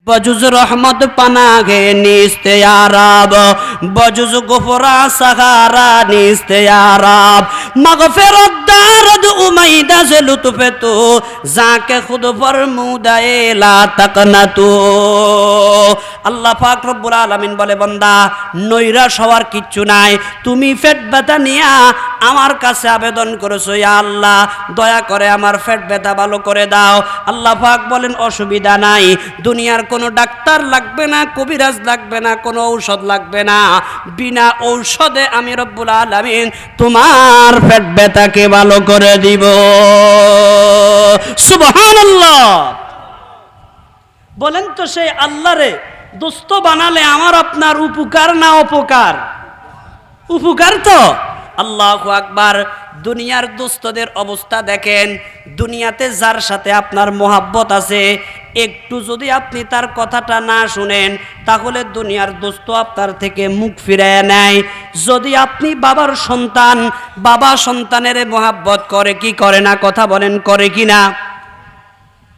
बजुज रहमत पनागे निस्ते याराब बजुज गुफरा सहारा निस्ते याराब मगफिरत दारद उमैदा से लुत्फ़े तो जाके खुद फरमुदाए ला तकनतु। আল্লাহ পাক রব্বুল আলামিন বলে, বান্দা নৈরাশ হওয়ার কিচ্ছু নাই। তুমি পেট ব্যথা নিয়ে আমার কাছে আবেদন করেছো, ইয়া আল্লাহ দয়া করে আমার পেট ব্যথা ভালো করে দাও। আল্লাহ পাক বলেন, অসুবিধা নাই, দুনিয়ার কোনো ডাক্তার লাগবে না, কবিরাজ লাগবে না, কোনো ঔষধ লাগবে না। বিনা ঔষধে আমি রব্বুল আলামিন তোমার পেট ব্যথাকে ভালো করে দিব। সুবহানাল্লাহ। বলেন তো সেই আল্লাহরে দোস্ত বানালে আমার আপনার উপকার না অপকার? উপকার তো। আল্লাহু আকবার। দুনিয়ার দোস্তদের অবস্থা দেখেন। দুনিয়াতে যার সাথে আপনার মোহাব্বত আছে, একটু যদি আপনি তার কথাটা না শুনেন তাহলে দুনিয়ার দোস্ত আপনার থেকে মুখ ফিরিয়ে নেয়। যদি আপনি বাবার সন্তান, বাবা সন্তানের মোহাব্বত করে কি করে না? কথা বলেন, করে কি না?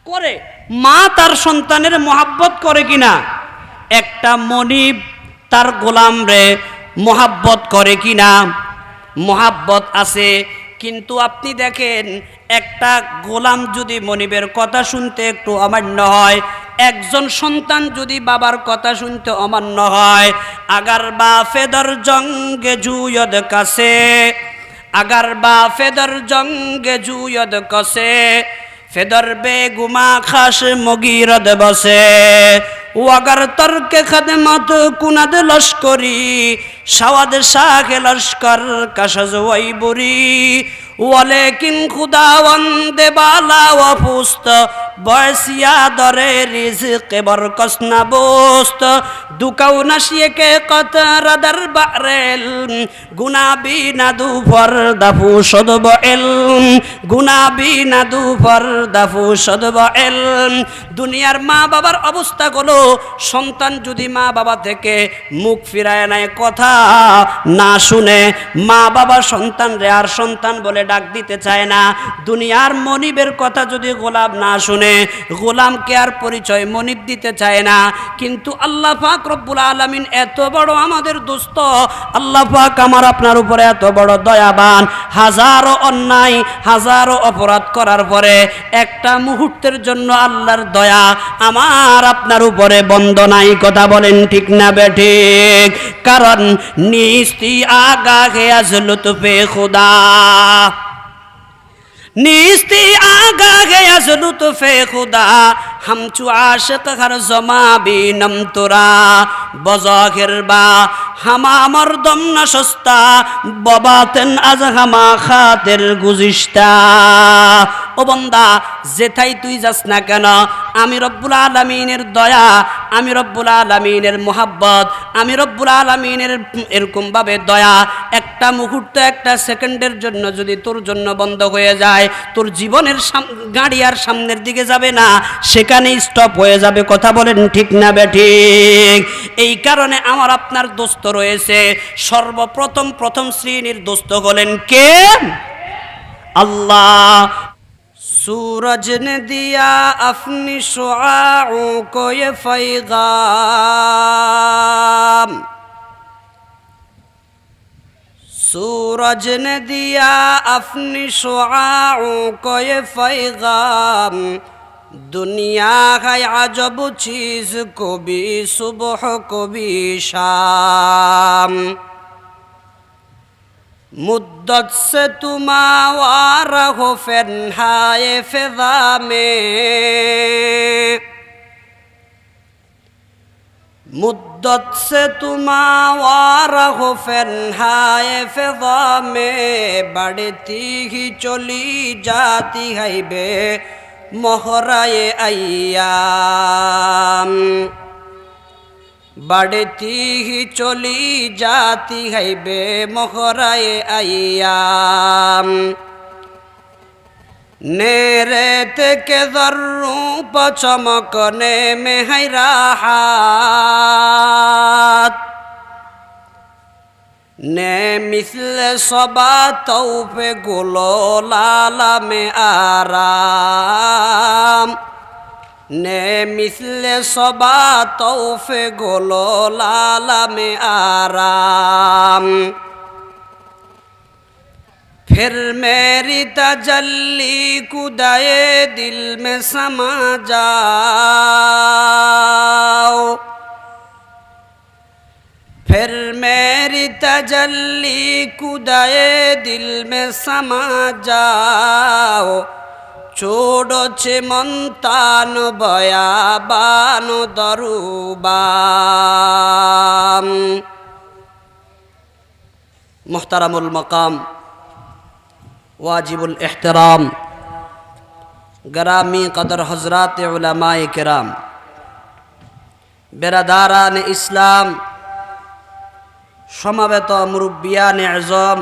করে। মা তার সন্তানের মোহাব্বত করে কি না? একটা মনিব তার গোলাম রে মোহাব্বত করে কি না? মোহাব্বত আছে। কিন্তু আপনি দেখেন, একটা গোলাম যদি মনিবের কথা শুনতে একটু অমান্য হয়, একজন সন্তান যদি বাবার কথা শুনতে অমান্য হয়, আগার বা ফেদর জঙ্গে জুয়দ কাছে, আগার বা ফেদর জঙ্গে জুয়দ কসে, ফেদর বেগুমা খাস মগিরদ বসে, ও আগার তর্কে খদমত কুনাদ লস্করি, শাওয়াদ শাহ লস্কর কশজ ওয়াইবুরি, ওয়ালেকিন খুদাওয়ান্দে বালা ওয়া পুস্ত, বয়সিয়া দরে রিজক বরকস না বোস্ত, দুকাউ নাশিয়ে কে কতরা দরবারেল, গুনাবি না দুফর দাফু সদব এলম, গুনাবি না দুফর দাফু সদব এলম। দুনিয়ার মা বাবার অবস্থা গুলো, সন্তান যদি মা বাবা থেকে মুখ ফিরায় নেয়, কথা না শুনে, মা বাবা সন্তান রে আর সন্তান বলে ডাক দিতে চায় না। দুনিয়ার মনিবের কথা যদি গোলাম না শুনে, গোলামকে আর পরিচয় মনিব দিতে চায় না। কিন্তু আল্লাহ পাক রব্বুল আলামিন এত বড় আমাদের দোস্ত, আল্লাহ পাক আমার আপনার উপরে এত বড় দয়াবান। হাজারো অন্যায়, হাজারো অপরাধ করার পরে একটা মুহূর্তের জন্য আল্লাহর দয়া আমার আপনার উপরে বন্ধ নাই। কথা বলেন ঠিক না বেঠিক? কারণ নিস্তি আগা হে আজ লুৎফে খুদা, নিস্তি আগা গে আজ লুৎফে খুদা, হামচু আশিক হর জমা বিনম তোরা, বজাহির বা হামা মরদম না সস্তা, ববাতেন আজ হামা খাতের গুজিস্তা। ও বান্দা, যেথাই তুই যাস না কেন, আমি রব্বুল আলামিনের দয়া, আমি রব্বুল আলামিনের মোহাব্বত, আমি রব্বুল আলামিনের এরকম ভাবে দয়া একটা মুহূর্ত, একটা সেকেন্ডের জন্য যদি তোর জন্য বন্ধ হয়ে যায়, তোর জীবনের গাড়ি আর সামনের দিকে যাবে না, সেখানেই স্টপ হয়ে যাবে। কথা বলেন ঠিক না বেঠিক? এই কারণে আমার আপনার দোস্ত রয়েছে। সর্বপ্রথম প্রথম শ্রেণীর দোস্ত হলেন কে? আল্লাহ। सूरज ने दिया अपनी शुआओं को ये पैगाम, सूरज ने दिया अपनी शुआओं को ये पैगाम, दुनिया है अजब चीज़, को भी सुबह को भी शाम, मुद्दत से तुम आवारा हो फन्हाए फिज़ा में, मुद्दत से तुम आवारा हो फन्हाए फिज़ा में, बढ़ती ही चली जाती है बे मोहराए अय्याम, बढ़ती ही चली जाती है बेमोहराए अय्याम, नेरेत के ज़र्रों पर चमकने में है राहत, ने मिसल सबा तौफे गुलो लाला में आराम, ने मिसले सबा तौफे गोलो लाला में आराम फिर मेरी तजल्ली कुदाए दिल में समा जाओ फिर मेरी तजल्ली कुदाए दिल में समा जाओ छोड़ोछे मंतान बयाबान दरुबाम मुहतरमुल मकाम वाजिबुल एहतराम गरामी कदर हजरात उलमाए किराम बेरादारान इस्लाम समावेत मुरब्बियान आज़म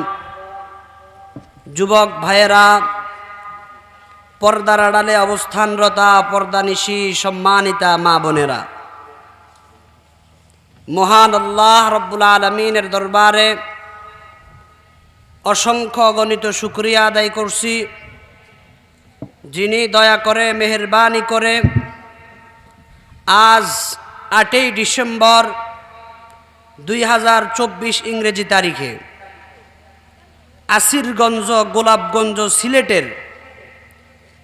जुबक भाइरा पर्दार आड़ाले अवस्थानरता पर्दानिशी सम्मानिता मा बोनेरा महान अल्लाह रब्बुल आलमीनेर दरबारे असंख्य अगणित शुक्रिया आदाय करছি যিনি দয়া করে মেহেরবানি করে আজ 8 ডিসেম্বর 2024 ইংরেজি তারিখে আসিরগঞ্জ গোলাপগঞ্জ সিলেটের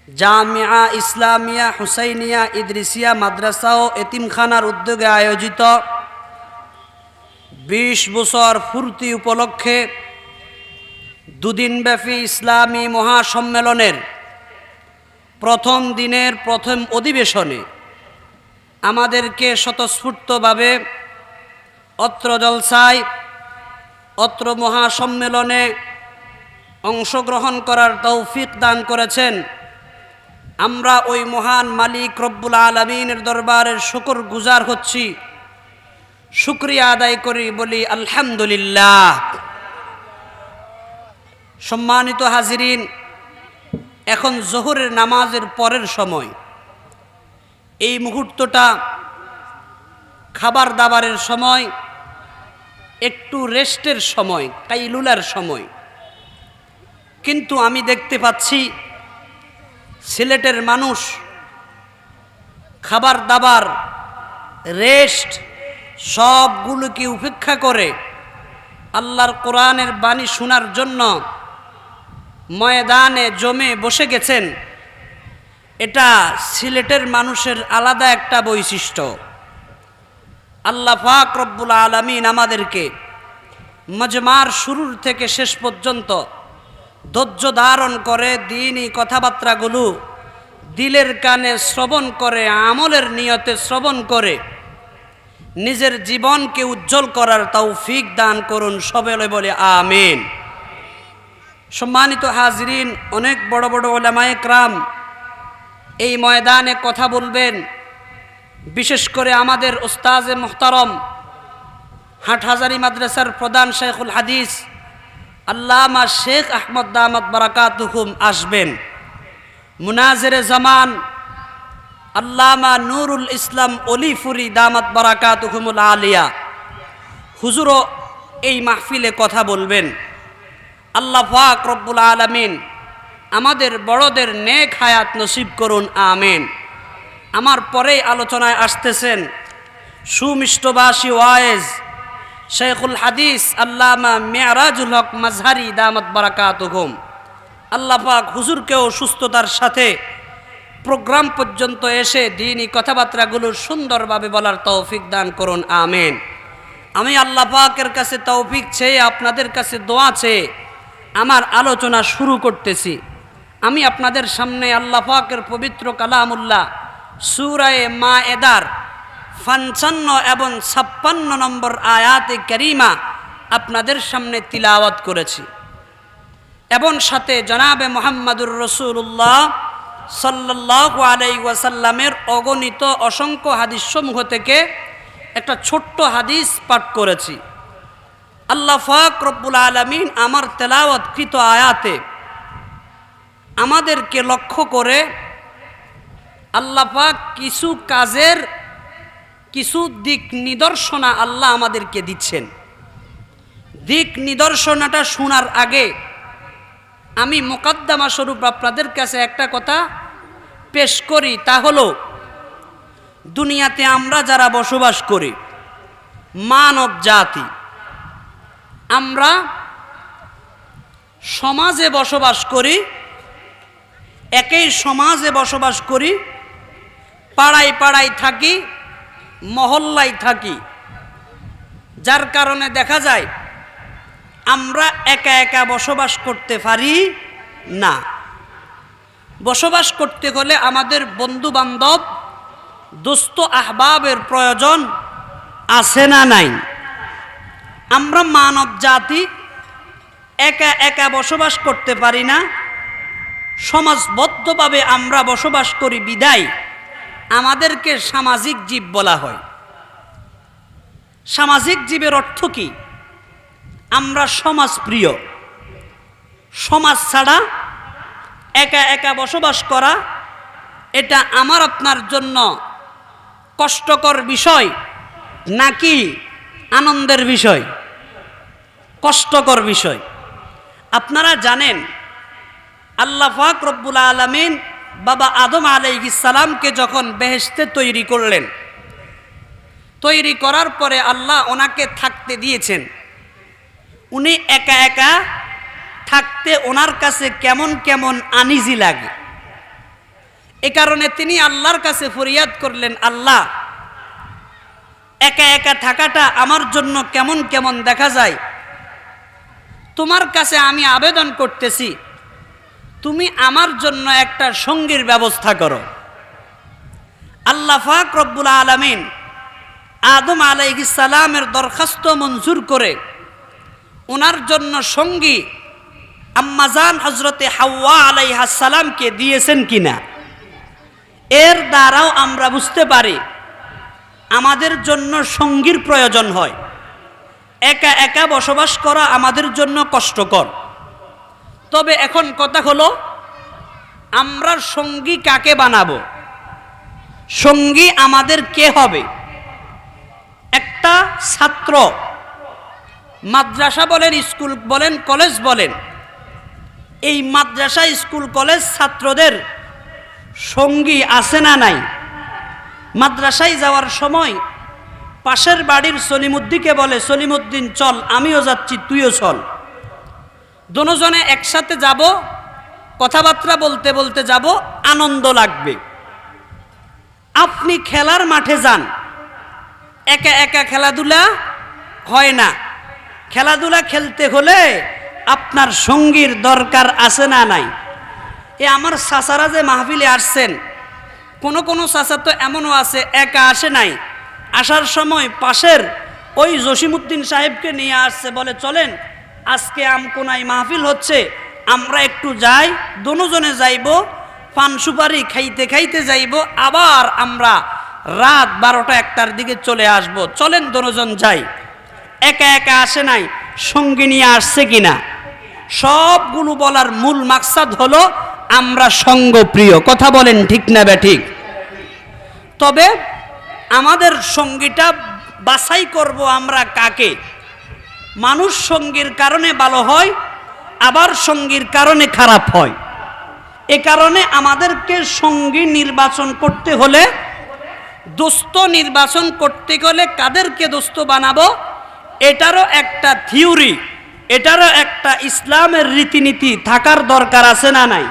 জামিয়া ইসলামিয়া হুসাইনিয়া ইদ্রিসিয়া মাদ্রাসা ও এতিমখানার উদ্যোগে আয়োজিত 20 বছর পূর্তি উপলক্ষে দুদিনব্যাপী ইসলামী মহাসম্মেলনের প্রথম দিনের প্রথম অধিবেশনে আমাদেরকে স্বতঃস্ফূর্তভাবে অত্র জলসায় অত্র মহাসম্মেলনে অংশগ্রহণ করার তৌফিক দান করেছেন। আমরা ওই মহান মালিক রব্বুল আলামিনের দরবারের শুকর গুজার হচ্ছি, শুকরিয়া আদায় করি, বলি আলহামদুলিল্লাহ। সম্মানিত হাজিরিন, এখন জোহরের নামাজের পরের সময়, এই মুহূর্তটা খাবার দাবারের সময়, একটু রেস্টের সময়, কাইলুলার সময়। কিন্তু আমি দেখতে পাচ্ছি সিলেটের মানুষ খাবার দাবার রেস্ট সবগুলোকে উপেক্ষা করে আল্লাহর কোরআনের বাণী শোনার জন্য ময়দানে জমে বসে গেছেন। এটা সিলেটের মানুষের আলাদা একটা বৈশিষ্ট্য। আল্লাহ পাক রব্বুল আলামিন আমাদেরকে মজমার শুরুর থেকে শেষ পর্যন্ত ধৈর্য ধারণ করে দ্বীনি কথাবার্তাগুলো দিলের কানে শ্রবণ করে, আমলের নিয়তে শ্রবণ করে নিজের জীবনকে উজ্জ্বল করার তৌফিক দান করুন। সবাই বলে আমিন। সম্মানিত হাজিরিন, অনেক বড় বড় উলামায়ে কেরাম এই ময়দানে কথা বলবেন। বিশেষ করে আমাদের উস্তাজে মুহতারম হাটহাজারী মাদ্রাসার প্রধান শেখুল হাদিস আল্লামা শেখ আহমদ দামাত বারাকাতুহুম আসবেন। মুনাজিরে জামান আল্লামা নুরুল ইসলাম অলিফুরি দামাত বারাকাতুহুমুল আলিয়া হুজুরও এই মাহফিলে কথা বলবেন। আল্লাহ পাক রব্বুল আলামিন আমাদের বড়দের নেক হায়াত নসিব করুন, আমিন। আমার পরেই আলোচনায় আসতেছেন সুমিষ্টভাষী ওয়াইজ শেখুল হাদিস আল্লামা মেরাজুল হক মাজহারি দামাত বারাকাতুহুম। আল্লাহ পাক হুজুরকেও সুস্থতার সাথে প্রোগ্রাম পর্যন্ত এসে দ্বীনি কথাবার্তাগুলো সুন্দরভাবে বলার তৌফিক দান করুন, আমিন। আমি আল্লাহ পাকের কাছে তৌফিক চেয়ে, আপনাদের কাছে দোয়া চেয়ে আমার আলোচনা শুরু করতেছি। আমি আপনাদের সামনে আল্লাহ পাকের পবিত্র কালামুল্লাহ সূরা মায়েদার 55 এবং 56 নম্বর আয়াতে কারিমা আপনাদের সামনে তিলাওয়াত করেছি এবং সাথে জনাবে মুহাম্মদুর রাসূলুল্লাহ সাল্লাল্লাহু আলাইহি ওয়াসাল্লামের অগণিত অসংখ্য হাদিস সমূহ থেকে একটা ছোট্ট হাদিস পাঠ করেছি। আল্লাহ পাক রব্বুল আলামিন আমার তেলাওয়াতকৃত আয়াতে আমাদেরকে লক্ষ্য করে আল্লাহ পাক কিছু কাজের কিছু দিক নিদর্শনা আল্লাহ আমাদেরকে দিচ্ছেন। দিক নিদর্শনাটা শোনার আগে আমি মুকদ্দমা স্বরূপ আপনাদের কাছে একটা কথা পেশ করি, তা হলো দুনিয়াতে আমরা যারা বসবাস করি, মানব জাতি, আমরা সমাজে বসবাস করি, একই সমাজে বসবাস করি, পাড়ায় পাড়ায় থাকি, মহল্লায় থাকি, যার কারণে দেখা যায় আমরা একা একা বসবাস করতে পারি না। বসবাস করতে হলে আমাদের বন্ধু বান্ধব, দোস্ত আহবাবের প্রয়োজন আছে না নাই? আমরা মানব জাতি একা একা বসবাস করতে পারি না, সমাজবদ্ধভাবে আমরা বসবাস করি বিদায় আমাদেরকে সামাজিক জীব বলা হয়। সামাজিক জীবের অর্থ কি? আমরা সমাজপ্রিয়। সমাজ ছাড়া একা একা বসবাস করা এটা আমার আপনার জন্য কষ্টকর বিষয় নাকি আনন্দের বিষয়? কষ্টকর বিষয়। আপনারা জানেন আল্লাহ পাক রব্বুল আলামিন বাবা আদম আলাইহিস সালামকে যখন বেহেশতে তৈরি করলেন, তৈরি করার পরে আল্লাহ ওনাকে থাকতে দিয়েছেন। উনি একা একা থাকতে ওনার কাছে কেমন কেমন আনিজি লাগে। এ কারণে তিনি আল্লাহর কাছে ফরিয়াদ করলেন, আল্লাহ, একা একা থাকাটা আমার জন্য কেমন কেমন দেখা যায়। তোমার কাছে আমি আবেদন করতেছি, তুমি আমার জন্য একটা সঙ্গীর ব্যবস্থা করো। আল্লাহ পাক রব্বুল আলামিন আদম আলাইহিস সালামের দরখাস্ত মঞ্জুর করে ওনার জন্য সঙ্গী আম্মাজান হযরতে হাওয়া আলাইহিস সালামকে দিয়েছেন কিনা। এর দ্বারাও আমরা বুঝতে পারি আমাদের জন্য সঙ্গীর প্রয়োজন হয়। একা একা বসবাস করা আমাদের জন্য কষ্টকর। তবে এখন কথা হলো, আমরা সঙ্গী কাকে বানাবো? সঙ্গী আমাদের কে হবে? একটা ছাত্র, মাদ্রাসা বলেন, স্কুল বলেন, কলেজ বলেন, এই মাদ্রাসা, স্কুল, কলেজ ছাত্রদের সঙ্গী আছে না নাই? মাদ্রাসায় যাওয়ার সময় পাশের বাড়ির সলিমুদ্দিনকে বলে, সলিমুদ্দিন চল, আমিও যাচ্ছি, তুইও চল। দুজনে একসাথে যাব, কথাবার্তা বলতে বলতে যাব, আনন্দ লাগবে। আপনি খেলার মাঠে যান, একা একা খেলাধুলা হয় না। খেলাধুলা খেলতে হলে আপনার সঙ্গীর দরকার আছে না নাই? এ আমার চাচারা যে মাহফিলে আসছেন, কোনো কোনো চাচা তো এমনও আছে একা আসে নাই, আসার সময় পাশের ওই জসিমউদ্দিন সাহেবকে নিয়ে আসছে, বলে চলেন আজকে আমকোনায় মাহফিল হচ্ছে, আমরা একটু যাই, দুজনে যাইব, পান সুপারি খাইতে খাইতে যাইব, আবার আমরা রাত 12টা-1টার দিকে চলে আসব, চলেন দুজন যাই। একা একা আসে নাই, সঙ্গী নিয়ে আসছে কিনা? সবগুলো বলার মূল মাকসাদ হলো আমরা সঙ্গপ্রিয়। কথা বলেন ঠিক না বেঠিক? তবে আমাদের সঙ্গীটা বাছাই করব আমরা কাকে। মানুষ সঙ্গীর কারণে ভালো হয়, আবার সঙ্গীর কারণে খারাপ হয়। এ কারণে আমাদেরকে সঙ্গী নির্বাচন করতে হলে, দোস্ত নির্বাচন করতে গেলে কাদেরকে দোস্ত বানাবো, এটারও একটা থিওরি, এটারও একটা ইসলামের রীতিনীতি থাকার দরকার আছে না নাই?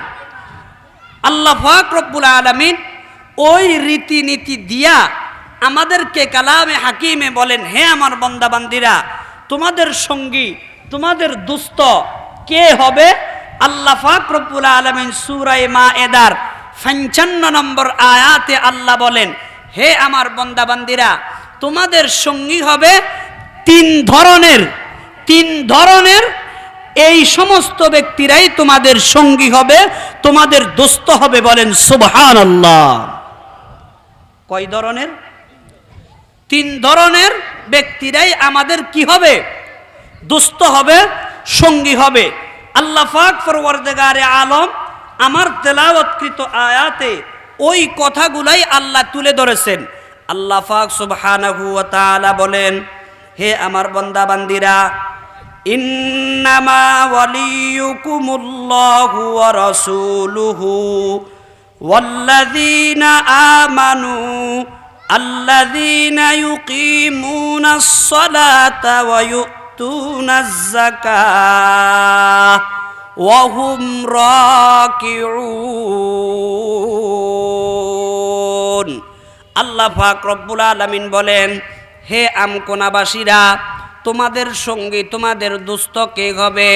আল্লাহ পাক রব্বুল আলামিন ওই রীতিনীতি দিয়া আমাদেরকে কালামে হাকিমে বলেন, হে আমার বান্দা বান্দিরা, তোমাদের সঙ্গী, তোমাদের দোস্ত কে হবে? আল্লাহ পাক রব্বুল আলামিন সূরা মায়েদার 55 নম্বর আয়াতে আল্লাহ বলেন, হে আমার বান্দা বান্দিরা, তোমাদের সঙ্গী হবে তিন ধরনের। এই সমস্ত ব্যক্তিরাই তোমাদের সঙ্গী হবে, তোমাদের দোস্ত হবে। বলেন সুবহানাল্লাহ। কয় ধরনের? 3 ধরনের ব্যক্তিরাই আমাদের কি হবে? দোস্ত হবে, সঙ্গী হবে। আল্লাহ পাক পরওয়ারদিগারে আলম আমার তেলাওয়াতকৃত আয়াতে ওই কথাগুলাই আল্লাহ তুলে ধরেছেন। আল্লাহ পাক সুবহানাহু ওয়া তাআলা বলেন, হে আমার বান্দা বান্দিরা, ইন্নামা ওয়ালিয়ুকুমুল্লাহু ওয়া রাসূলুহু ওয়াল্লাযীনা আমানু আল্লাযীনা ইউকিমুনাস সালাতা ওয়া ইউতুনাজ যাকাহ ওয়া হুম রাকিউন। আল্লাহ পাক রব্বুল আলামিন বলেন, হে আমকোনাবাসীরা, তোমাদের সঙ্গী তোমাদের দুস্থ কে হবে?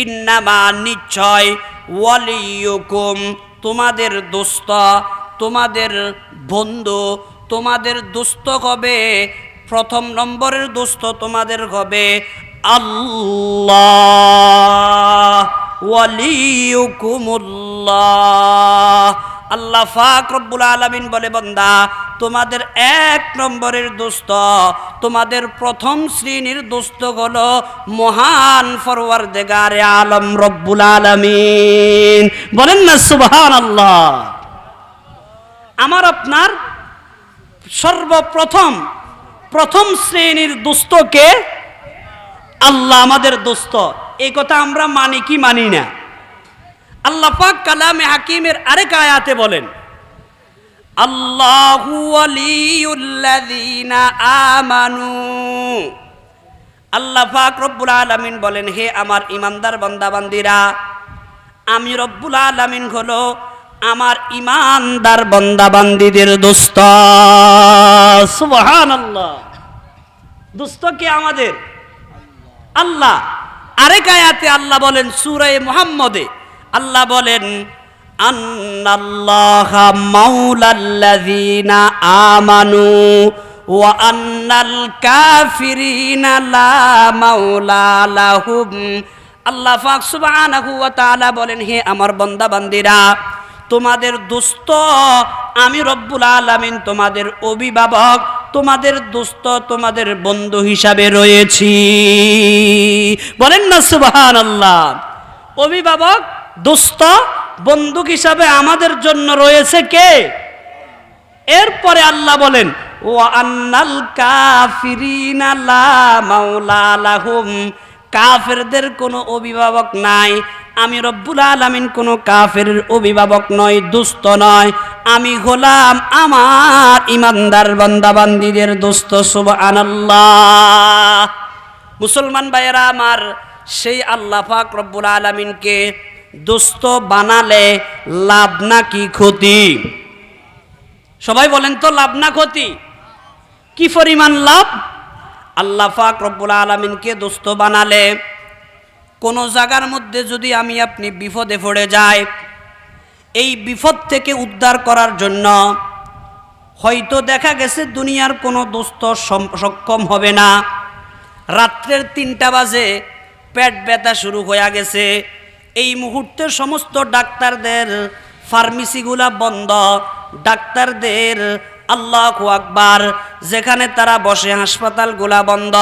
ইন্নামা নিশ্চয়, ওয়ালিয়ুকুম তোমাদের দুস্থ, তোমাদের বন্ধু, তোমাদের দুস্থ হবে, প্রথম নম্বরের দুস্থ তোমাদের হবে আল্লাহ। ওয়ালিয়ুকুমুল্লাহ। আল্লাহ পাক রব্বুল আলামিন বলে, বান্দা তোমাদের এক নম্বরের দোস্ত, তোমাদের প্রথম শ্রেণীর দোস্ত হলো মহান পরওয়ারদিগারে আলম রব্বুল আলামিন। বলেন না সুবহানাল্লাহ। আমার আপনার সর্বপ্রথম প্রথম শ্রেণীর দোস্ত কে? আল্লাহ আমাদের দোস্ত। এই কথা আমরা মানি কি মানি না? আল্লাহ পাক কালামে হাকিমের আরেক আয়াতে বলেন, আল্লাহু ওয়ালিয়ুল্লাযীনা আমানু। আল্লাহ পাক রব্বুল আলামিন বলেন, হে আমার ইমানদার বান্দা বান্দিরা, আমি রব্বুল আলামিন হলো আমার ইমানদার বান্দা বান্দিদের দোস্ত। সুবহানাল্লাহ। দোস্ত কে আমাদের? আল্লাহ। আরেক আয়াতে আল্লাহ বলেন, সূরা মুহাম্মদে আল্লাহ বলেন, আন্নাল্লাহা মাওলাল্লাযীনা আমানু ওয়া আন্নাল কাফিরিনা লা মাওলা লাহুম। আল্লাহ পাক সুবহানাহু ওয়া তাআলা বলেন, হে আমার বান্দা বান্দিরা, তোমাদের দোস্ত আমি রব্বুল আলামিন, তোমাদের অভিভাবক, তোমাদের দোস্ত, তোমাদের বন্ধু হিসাবে রয়েছি। বলেন না সুবহানাল্লাহ। অভিভাবক, দোস্ত, বন্ধু হিসাবে আমাদের জন্য রয়েছে কে? এরপরে আল্লাহ বলেন, ওয়া আন্নাল কাফিরিনা লা মাওলা লাহুম। কাফেরদের কোনো অভিভাবক নাই। আমি রব্বুল আলামিন কোনো কাফেরের অভিভাবক নয়, দোস্ত নয়। আমি হলাম আমার ইমানদার বান্দা বান্দীদের দোস্ত। সুবহানাল্লাহ। মুসলমান ভাইয়েরা আমার, সেই আল্লাহ পাক রব্বুল আলামিনকে দোস্ত বানালে লাভ না কি ক্ষতি? সবাই বলেন তো, লাভ না ক্ষতি? কি পরিমাণ লাভ? আল্লাহ পাক রব্বুল আলামিনকে দোস্ত বানালে কোন জায়গার মধ্যে যদি আমি আপনি বিপদে পড়ে যাই, এই বিপদ থেকে উদ্ধার করার জন্য হয়তো দেখা গেছে দুনিয়ার কোনো দোস্ত সক্ষম হবে না। রাত্রের 3টা বাজে পেট ব্যথা শুরু হয়ে গেছে, এই মুহূর্তে সমস্ত ডাক্তারদের ফার্মেসিগুলা বন্ধ, ডাক্তারদের আল্লাহু আকবার যেখানে তারা বসে হাসপাতালগুলা বন্ধ।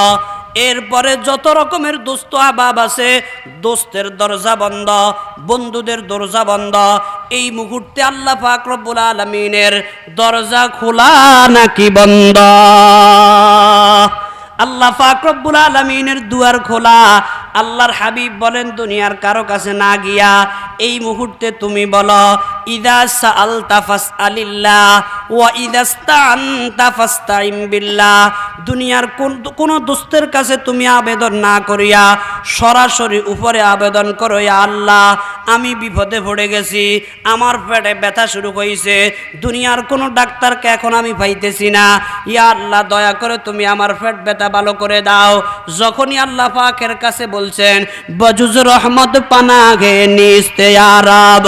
এরপরে যত রকমের দোস্ত আবাব আছে, দোস্তের দরজা বন্ধ, বন্ধুদের দরজা বন্ধ। এই মুহূর্তে আল্লাহ পাক রব্বুল আলামিনের দরজা খোলা নাকি বন্ধ? আল্লাহ পাক রব্বুল আলামিনের দুয়ার খোলা। আল্লাহর হাবিব বলেন, দুনিয়ার কারো কাছে না গিয়া এই মুহূর্তে তুমি বলো, ইযা সাআলতা ফাসআলিল্লাহ ওয়া ইযাস্তাআনতা ফাস্তাইন বিল্লাহ। দুনিয়ার কোন দোস্তের কাছে তুমি আবেদন না করিয়া সরাসরি উপরে আবেদন করো, ইয়া আল্লাহ আমি বিপদে পড়ে গেছি, আমার পেটে ব্যথা শুরু হয়েছে, দুনিয়ার কোনো ডাক্তারকে এখন আমি পাইতেছি না, ইয়া আল্লাহ দয়া করে তুমি আমার পেট ব্যথা ভালো করে দাও। যখনই আল্লাহ পাকের কাছে বলছেন, বজুজ রহমত পানাগে নিস্তে আরাব,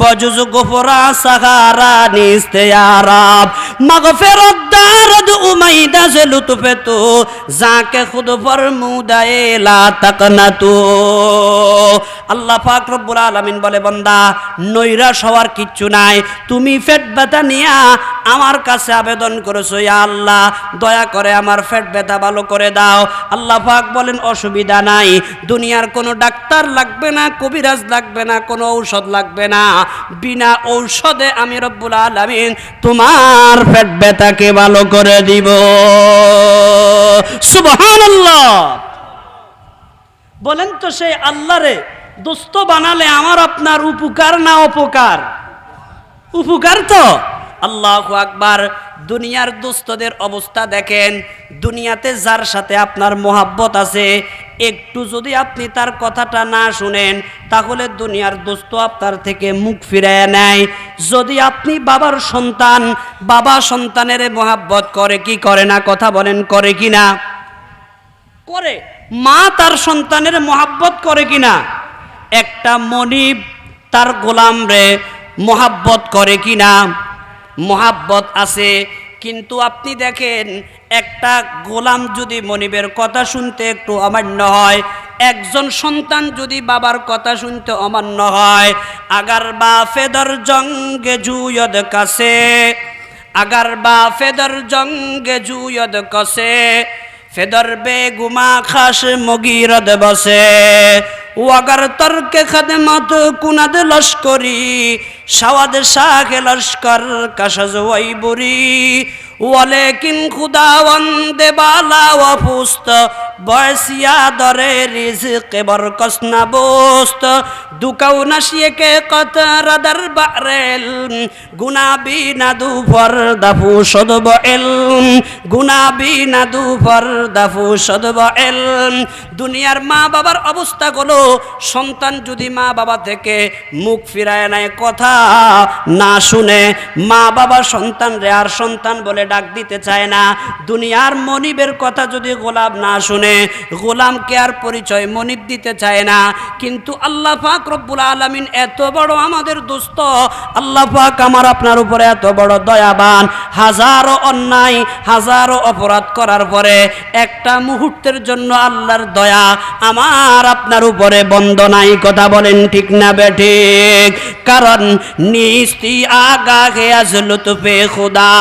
বজুজ গফরা সাহারা নিস্তে আরাব, মাগফিরাত দারদ উমাইদা সে লুতফে তো যাকে খুদ ফরমুদায়ে লা তাকনাতু। আল্লাহ পাক রব্বুল আলামিন বলে, বান্দা নৈরাশ হওয়ার কিচ্ছু নাই, তুমি পেট ব্যথা নিয়া আমার কাছে আবেদন করেছো, ইয়া আল্লাহ দয়া করে আমার পেট ব্যথা ভালো করে দাও। আল্লাহ পাক বলেন, অসুবিধা নাই, দুনিয়ার কোনো ডাক্তার লাগবে না, কবিরাজ লাগবে না, কোনো ঔষধ লাগবে না, বিনা ঔষধে আমি রব্বুল আলামিন তোমার পেট ব্যথাকে ভালো করে দিব। সুবহানাল্লাহ। বলেন তো, সেই আল্লাহরে দোস্ত বানালে আমার আপনার উপকার না অপকার? উপকার তো। আল্লাহু আকবার। দুনিয়ার দোস্তদের অবস্থা দেখেন। দুনিয়াতে যার সাথে আপনার মোহাব্বত আছে, একটু যদি আপনি তার কথাটা না শুনেন, তাহলে দুনিয়ার দোস্ত আপনার থেকে মুখ ফিরায় নেয়। যদি আপনি বাবার সন্তান, বাবা সন্তানের মোহাব্বত করে কি করে না? কথা বলেন, করে কি না? করে। মা তার সন্তানের মোহাব্বত করে কি না? একটা মনিব তার গোলাম রে মোহাব্বত করে কি না? মোহাব্বত আছে। কিন্তু আপনি দেখেন, একটা গোলাম যদি মনিবের কথা শুনতে একটু অমান্য হয়, একজন সন্তান যদি বাবার কথা শুনতে অমান্য হয়, আগার বা ফেদর জঙ্গে জুয়দ কাছে, আগার বা ফেদর জঙ্গে জুয়দ কসে, ফেদর বেগুমা খাস মগিরদ বসে, ও আগার তর্কে খাদমত কুনাদ লস্করি, সাওয়াদ শাহ লস্কর কাশজ ওই বুরি, ওয়ালেকিন খুদাওয়ান্দে বালা ওয়া পুস্ত, বয়সিয়া দরে রিজকে বরকস না বোস্ত, দুকাউ নাশিয়ে কে কতরা দরবারেল, গুনাবি না দুফর দাফু সদব এল, গুনাবি না দুফর দাফু সদব এল। দুনিয়ার মা বাবার অবস্থা গুলো, সন্তান যদি মা বাবা থেকে মুখ ফিরায় নেয়, কথা না শুনে, মা বাবা সন্তান রে আর সন্তান বলে ডাক দিতে চায় না। দুনিয়ার মনিবের কথা যদি গোলাম না শুনে, গোলামকে আর পরিচয় মনিব দিতে চায় না। কিন্তু আল্লাহ পাক রব্বুল আলামিন এত বড় আমাদের দোস্ত, আল্লাহ পাক আমার আপনার উপরে এত বড় দয়াবান। হাজারো অন্যায়, হাজারো অপরাধ করার পরে একটা মুহূর্তের জন্য আল্লাহর দয়া আমার আপনার উপরে বন্ধ নাই। কথা বলেন ঠিক না বেঠিক? কারণ নিস্তি আগা হে আজ লুতফে খুদা,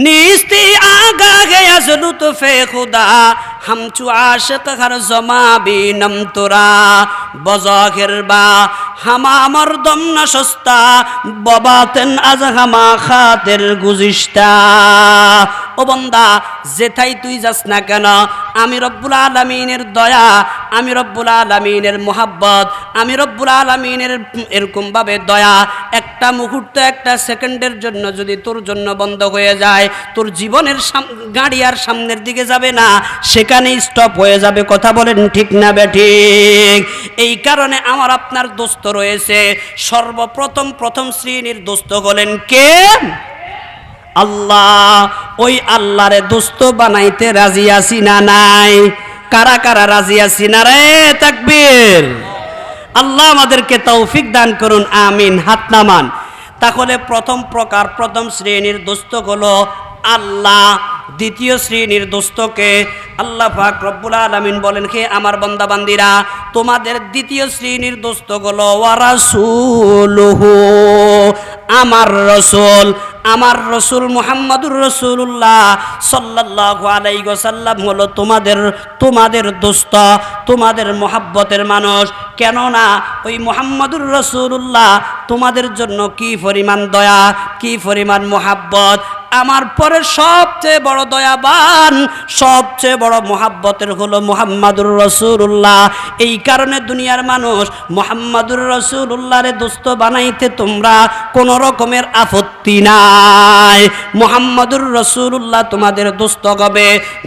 নিস্তি আগা গে আজ লুতফে খুদা, হামচু আশিক হর জমা বিনম তোরা, বজাহির বা হামা মরদম না সস্তা, ববাতেন আজ হামা খাতের গুজিস্তা। ও বন্দা, যেথাই তুই যাস না কেন, আমি রব্বুল আলামিনের দয়া, আমি রব্বুল আলামিনের মোহাব্বত, আমি রব্বুল আলামিনের এরকম ভাবে দয়া একটা মুহূর্ত, একটা সেকেন্ডের জন্য যদি তোর জন্য বন্ধ হয়ে যায়, তোর জীবনের গাড়ি আর সামনের দিকে যাবে না, সেখানে স্টপ হয়ে যাবে। কথা বলেন ঠিক না বেঠিক? এই কারণে আমার আপনার দোস্ত রয়েছে। সর্বপ্রথম প্রথম শ্রেণীর দোস্ত হলেন কে? আল্লাহ। ওই আল্লাহরে দোস্ত বানাইতে রাজি আছি না নাই? কারা কারা রাজি আছি না রে? তাকবীর। আল্লাহ আমাদেরকে তৌফিক দান করুন, আমিন। হাত নামান। তাহলে প্রথম প্রকার, প্রথম শ্রেণীর দোস্ত হলো আল্লাহ। দ্বিতীয় শ্রেণীর দোস্তকে আল্লাহ পাক রব্বুল আলামিন বলেন, হে আমার বান্দা বান্দিরা, তোমাদের দ্বিতীয় শ্রেণীর দোস্ত হলো ওয়া রাসূলুহু, আমার রাসূল। আমার রসুল মুহাম্মাদুর রাসূলুল্লাহ সাল্লাল্লাহু আলাইহি ওয়াসাল্লাম হলো তোমাদের দোস্ত, তোমাদের মোহাব্বতের মানুষ। কেননা ওই মুহাম্মাদুর রাসূলুল্লাহ তোমাদের জন্য কি পরিমাণ দয়া, কি পরিমাণ মোহাব্বত। আমার পরে সবচেয়ে বড় দয়াবান, সবচেয়ে বড় মোহাব্বতের হলো মুহাম্মাদুর রাসূলুল্লাহ। এই কারণে দুনিয়ার মানুষ মুহাম্মাদুর রাসূলুল্লাহরে দোস্ত বানাইতে তোমরা কোন রকমের আপত্তি নাই। মুহাম্মাদুর রাসূলুল্লাহ তোমাদের দোস্ত হবে,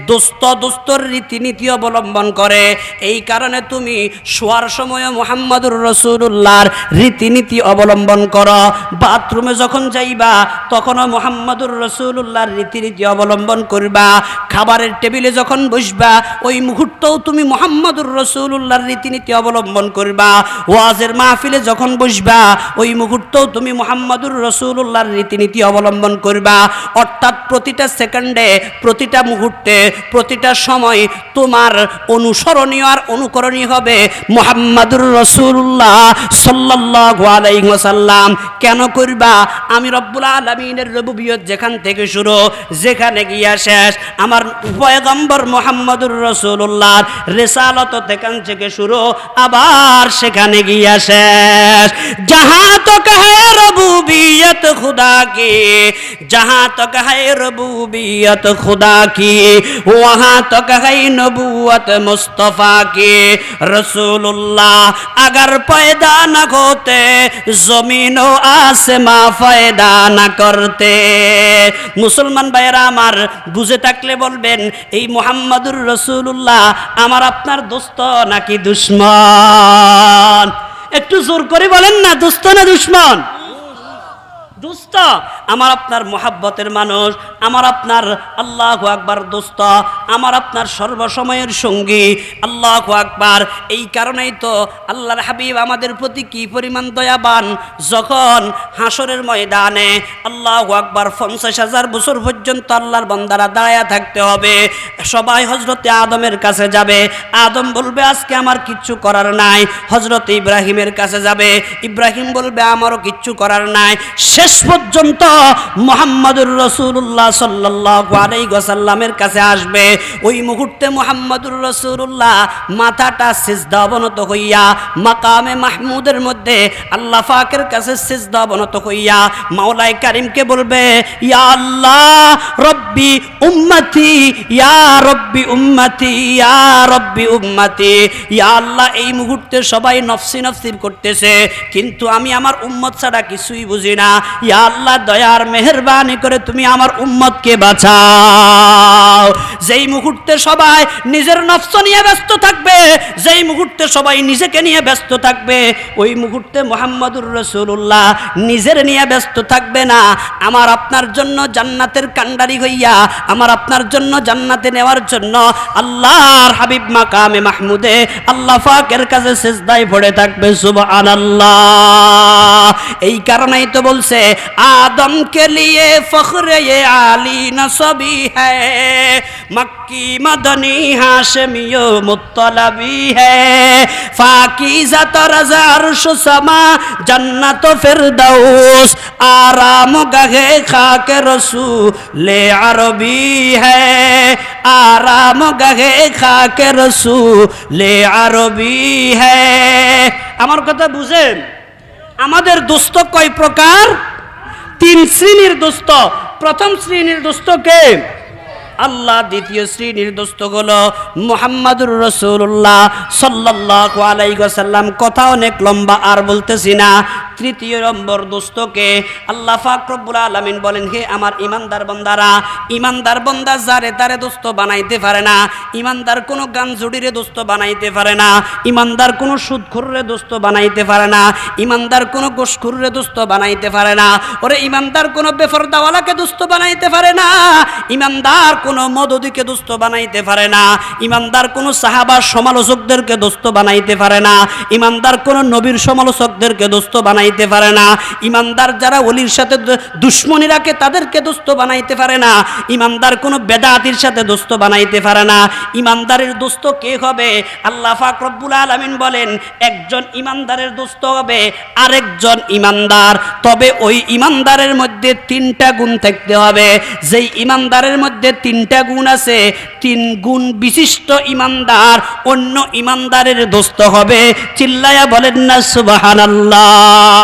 দোস্তর রীতিনীতি অবলম্বন করে। এই কারণে তুমি শোয়ার সময় মুহাম্মাদুর রাসূলুল্লাহর রীতিনীতি অবলম্বন করো, বাথরুমে যখন যাইবা তখনও মুহাম্মাদুর রাসূলুল্লাহর রীতিনীতি অবলম্বন করবা, খাবারের টেবিলে যখন বসবা ওই মুহূর্তেও তুমি মুহাম্মাদুর রাসূলুল্লাহর রীতিনীতি অবলম্বন করবা, ওয়াজের মাহফিলে যখন বসবা ওই মুহূর্তেও তুমি মুহাম্মাদুর রাসূলুল্লাহর রীতিনীতি অবলম্বন করবা। অর্থাৎ প্রতিটা সেকেন্ডে, প্রতিটা মুহূর্তে, প্রতিটা সময় তোমার অনুসরণীয় আর অনুকরণীয় হবে মুহাম্মাদুর রাসূলুল্লাহ সাল্লাল্লাহু আলাইহি ওয়াসাল্লাম। কেন করবা? আমি রব্বুল আলামিনের রুবুবিয়ত যেখান থেকে শুরু, যেখানে গিয়া শেষ, আমার পয়গম্বর মুহাম্মাদুর রাসূলুল্লাহর রিসালাত যেখান থেকে শুরু, আবার সেখানে গিয়া শেষ। জাহাঁ তো কহে रबूबियत खुदा की, जहाँ तक है रबूबियत खुदा की वहाँ तक है नबूवत मुस्तफ़ा की। रसूलुल्लाह अगर पैदा न होते जमीन ও आसमां पैदा न करते। মুসলমান ভাইরা আমার, বুঝে থাকলে বলবেন এই মুহাম্মাদুর রাসূলুল্লাহ আমার আপনার দোস্ত নাকি দুশমন? একটু জোর করে বলেন না, দোস্ত না দুশমন? দোস্ত, আমার আপনার মোহাব্বতের মানুষ, আমার আপনার আল্লাহু আকবার দোস্ত, আমার আপনার সর্বসময়ের সঙ্গী। আল্লাহু আকবার। এই কারণেই তো আল্লাহর হাবিব আমাদের প্রতি কি পরিমাণ দয়াবান। যখন হাসরের ময়দানে আল্লাহু আকবার 50,000 বছর পর্যন্ত আল্লাহর বান্দারা দাঁড়ায়া থাকতে হবে, সবাই হযরতে আদমের কাছে যাবে। আদম বলবে আজকে আমার কিচ্ছু করার নাই। হযরতে ইব্রাহিমের কাছে যাবে, ইব্রাহিম বলবে আমারও কিচ্ছু করার নাই। শেষ পর্যন্ত মুহাম্মাদুর রাসূলুল্লাহ সাল্লাল্লাহু আলাইহি ওয়াসাল্লামের কাছে আসবে। ওই মুহূর্তে মুহাম্মাদুর রাসূলুল্লাহ মাথাটা সিজদা অবনত হইয়া মাকামে মাহমুদের মধ্যে আল্লাহ পাকের কাছে সিজদা অবনত হইয়া মাওলাই কারীমকে বলবে, ইয়া আল্লাহ রব্বি উম্মতি, ইয়া রব্বি উম্মতি, ইয়া রব্বি উম্মতি। ইয়া আল্লাহ, এই মুহূর্তে সবাই নফসি নফসি করতেছে, কিন্তু আমি আমার উম্মত ছাড়া কিছুই বুঝি না। ইয়া আল্লাহ, দয়ার মেহেরবানি করে তুমি আমার উম্মতকে বাঁচাও। যেই মুহূর্তে সবাই নিজের নফস নিয়ে ব্যস্ত থাকবে, যেই মুহূর্তে সবাই নিজেকে নিয়ে ব্যস্ত থাকবে, ওই মুহূর্তে মুহাম্মাদুর রাসূলুল্লাহ নিজের নিয়ে ব্যস্ত থাকবে না। আমার আপনার জন্য জান্নাতের কান্ডারি হইয়া, আমার আপনার জন্য জান্নাতে নেওয়ার জন্য আল্লাহর হাবিব মাকামে মাহমুদে আল্লাহ পাকের কাছে সিজদায় পড়ে থাকবে। সুবহানাল্লাহ। এই কারণেই তো বলছে आदम के लिए फख्र ये आली नसबी है, मक्की मदनी हाशमियो मुत्तलबी है, फाकीज़ा तरज़ा अर्श समा जन्नत फिरदौस, आराम गहे खाक रसूल अरबी है, आराम गहे खाक रसूल अरबी है। আমার কথা বুঝেন? আমাদের দোস্ত কয় প্রকার? 3 শ্রেণীর দোস্ত। প্রথম শ্রেণীর দোস্ত কে? আল্লাহ। দ্বিতীয় শ্রেণীর দোস্ত হলো মুহাম্মাদুর রাসূলুল্লাহ সাল্লাল্লাহু আলাইহি ওয়াসাল্লাম। কথা অনেক লম্বা, আর বলতেছি না। তৃতীয় নম্বর দোস্তকে আল্লাহ পাক রব্বুল আলামিন বলেন, হে আমার ইমানদার বান্দারা, ইমানদার বান্দা যারে তারে দোস্ত বানাইতে পারে না। ইমানদার কোনো গানজুড়িরে দোস্ত বানাইতে পারে না। ইমানদার কোনো সুদখোররে দোস্ত বানাইতে পারে না। ইমানদার কোনো গোশখোররে দোস্ত বানাইতে পারে না। ওরে ইমানদার কোনো বেফরদাওয়ালাকে দোস্ত বানাইতে পারে না। ইমানদার কোনো মদদিকে দোস্ত বানাইতে পারে না। ইমানদার কোনো সাহাবার সমালোচকদেরকে দোস্ত বানাইতে পারে না। ইমানদার কোনো নবীর সমালোচকদেরকে দোস্ত বানাইতে পারে না। ইমানদার যারা ওলির সাথে দুশ্মনী রাখে তাদেরকে দোস্ত বানাইতে পারে না। ইমানদার কোনো বেদাতির সাথে দোস্ত বানাইতে পারে না। ইমানদারের দোস্ত কে হবে? আল্লাহ পাক রব্বুল আলামিন বলেন, একজন ইমানদারের দোস্ত হবে আরেকজন ইমানদার, তবে ওই ইমানদারের মধ্যে 3টা গুণ থাকতে হবে। যেই ইমানদারের মধ্যে 3টা গুণ আছে, 3 গুণ বিশিষ্ট ইমানদার অন্য ইমানদারের দোস্ত হবে। চিল্লায়া বলেন না সুবহানাল্লাহ।